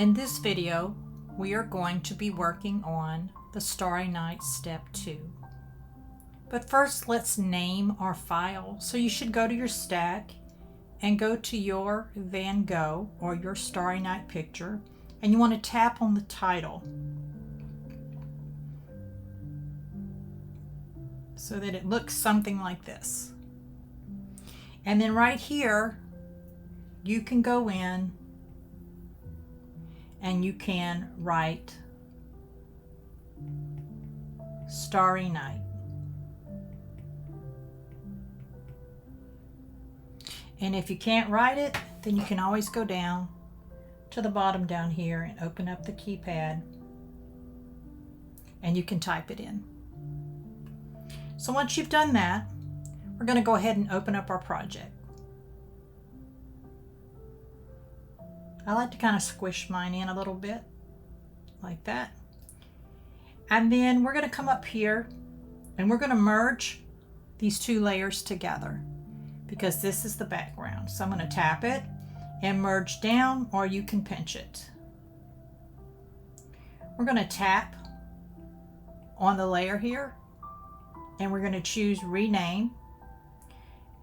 In this video, we are going to be working on the Starry Night Step 2. But first, let's name our file. So you should go to your stack and go to your Van Gogh or your Starry Night picture, and you want to tap on the title so that it looks something like this. And then right here, you can go in and you can write Starry Night. And if you can't write it, then you can always go down to the bottom down here and open up the keypad and you can type it in. So once you've done that, we're going to go ahead and open up our project. I like to kind of squish mine in a little bit like that. And then we're going to come up here and we're going to merge these two layers together because this is the background. So I'm going to tap it and merge down, or you can pinch it. We're going to tap on the layer here and we're going to choose rename,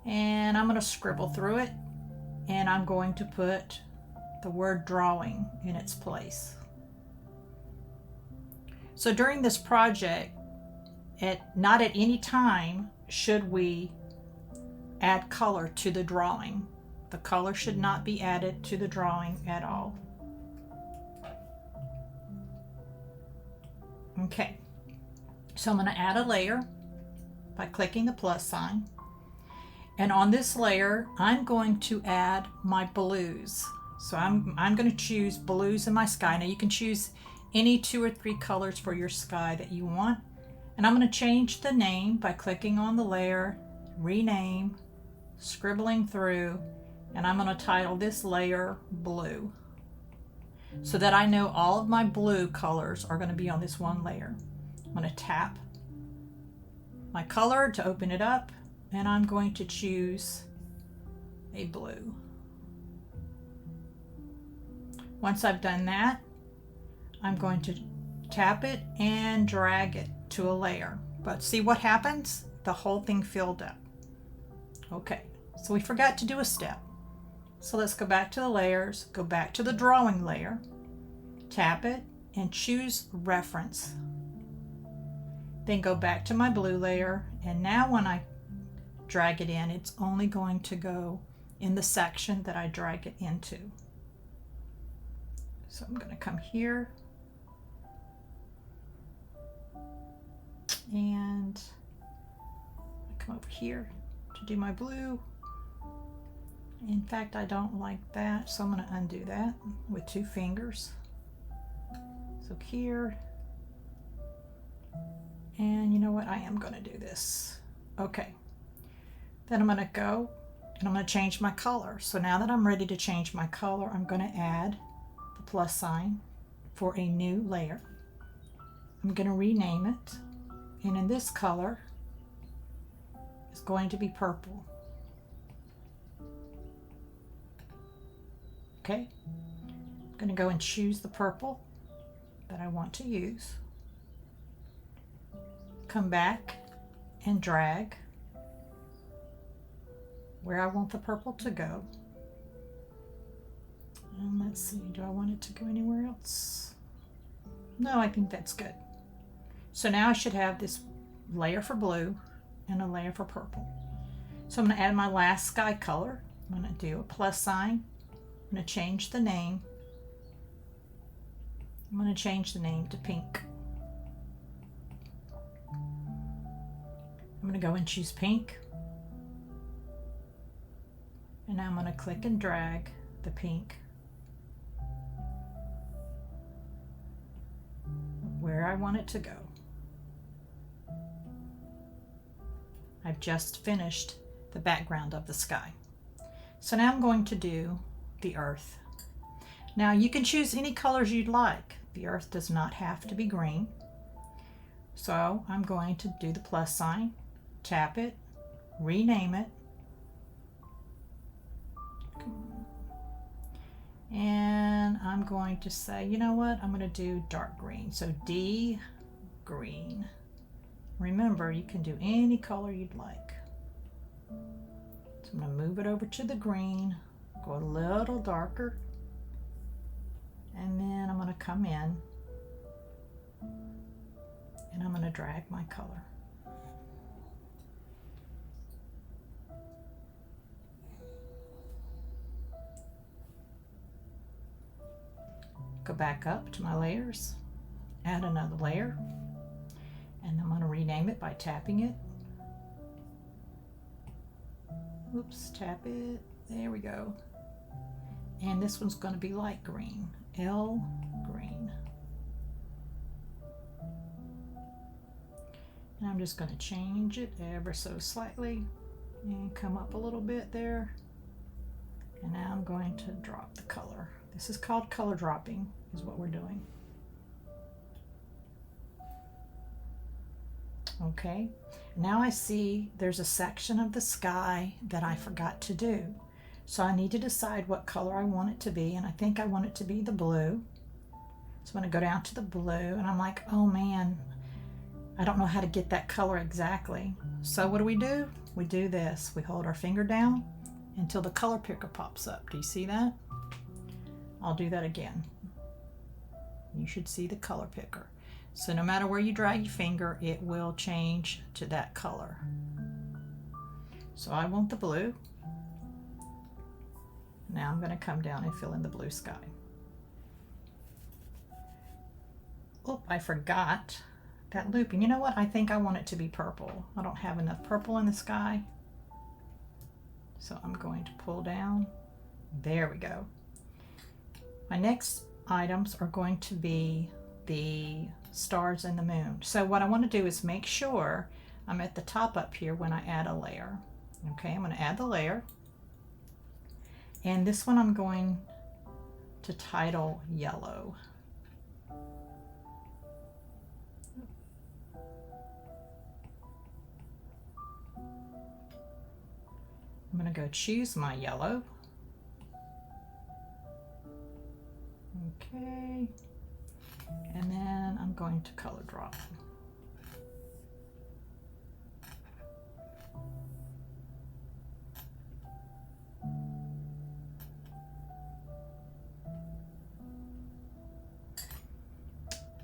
and I'm going to scribble through it and I'm going to put the word drawing in its place. So during this project, not at any time should we add color to the drawing. The color should not be added to the drawing at all. Okay, so I'm going to add a layer by clicking the plus sign. And on this layer, I'm going to add my blues. So I'm going to choose blues in my sky. Now you can choose any 2 or 3 colors for your sky that you want. And I'm going to change the name by clicking on the layer, rename, scribbling through, and I'm going to title this layer blue so that I know all of my blue colors are going to be on this one layer. I'm going to tap my color to open it up, and I'm going to choose a blue. Once I've done that, I'm going to tap it and drag it to a layer. But see what happens? The whole thing filled up. Okay, so we forgot to do a step. So let's go back to the layers, go back to the drawing layer, tap it and choose reference. Then go back to my blue layer, and now when I drag it in, it's only going to go in the section that I drag it into. So I'm going to come here and come over here to do my blue. In fact, I don't like that, so I'm going to undo that with 2 fingers. So here, and you know what, I am going to do this. Okay, then I'm going to go and I'm going to change my color. So now that I'm ready to change my color, I'm going to add the plus sign for a new layer. I'm going to rename it, and in this color it's going to be purple. Okay, I'm going to go and choose the purple that I want to use. Come back and drag where I want the purple to go. And let's see, do I want it to go anywhere else? No, I think that's good. So now I should have this layer for blue and a layer for purple. So I'm going to add my last sky color. I'm going to do a plus sign. I'm going to change the name. I'm going to change the name to pink. I'm going to go and choose pink. And now I'm going to click and drag the pink where I want it to go. I've just finished the background of the sky. So now I'm going to do the earth. Now you can choose any colors you'd like. The earth does not have to be green. So I'm going to do the plus sign, tap it, rename it, And I'm going to say, you know what, I'm going to do dark green. So D green. Remember, you can do any color you'd like. So I'm going to move it over to the green, go a little darker, and then I'm going to come in and I'm going to drag my color. Go back up to my layers, add another layer, and I'm going to rename it by tapping it. Oops, tap it. There we go. And this one's going to be light green, L green. And I'm just going to change it ever so slightly and come up a little bit there. And now I'm going to drop the color. This is called color dropping, is what we're doing. Okay, now I see there's a section of the sky that I forgot to do. So I need to decide what color I want it to be, and I think I want it to be the blue. So I'm going to go down to the blue, and I'm like, oh man, I don't know how to get that color exactly. So what do? We do this. We hold our finger down until the color picker pops up. Do you see that? I'll do that again. You should see the color picker. So no matter where you drag your finger, it will change to that color. So I want the blue. Now I'm going to come down and fill in the blue sky. Oh, I forgot that looping. You know what? I think I want it to be purple. I don't have enough purple in the sky. So I'm going to pull down. There we go. My next items are going to be the stars and the moon. So what I want to do is make sure I'm at the top up here when I add a layer. Okay, I'm going to add the layer. And this one I'm going to title yellow. I'm going to go choose my yellow. Okay. And then I'm going to color drop.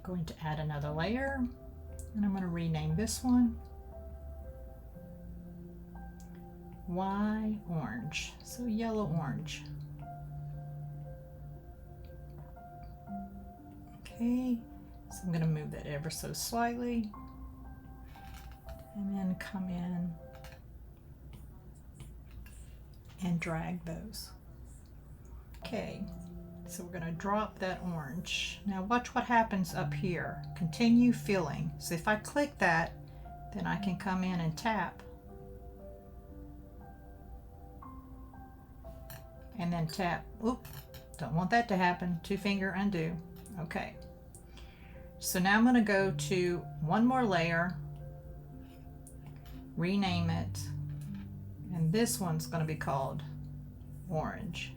Going to add another layer, and I'm going to rename this one Y orange. So yellow orange. Okay, so I'm going to move that ever so slightly and then come in and drag those. Okay, so we're going to drop that orange. Now watch what happens up here. Continue filling. So if I click that, then I can come in and tap and then tap. Oop, don't want that to happen. Two finger undo. Okay. So now I'm going to go to one more layer, rename it, and this one's going to be called orange.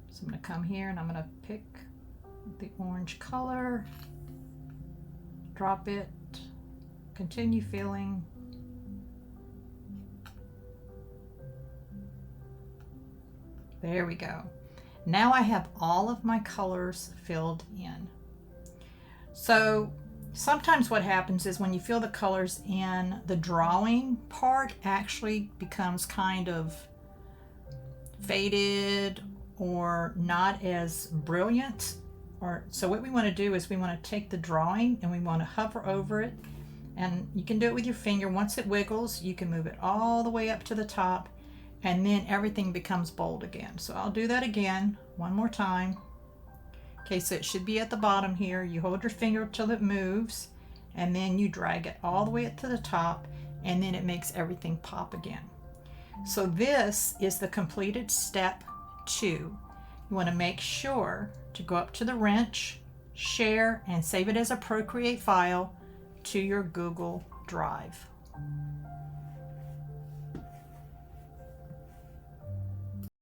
So I'm going to come here and I'm going to pick the orange color, drop it, continue filling. There we go. Now I have all of my colors filled in. So sometimes what happens is when you fill the colors in, the drawing part actually becomes kind of faded or not as brilliant. So what we want to do is we want to take the drawing and we want to hover over it, and you can do it with your finger. Once it wiggles, you can move it all the way up to the top, and then everything becomes bold again. So I'll do that again one more time. Okay, so it should be at the bottom here. You hold your finger till it moves, and then you drag it all the way up to the top, and then it makes everything pop again. So this is the completed step 2. You want to make sure to go up to the wrench, share, and save it as a Procreate file to your Google Drive.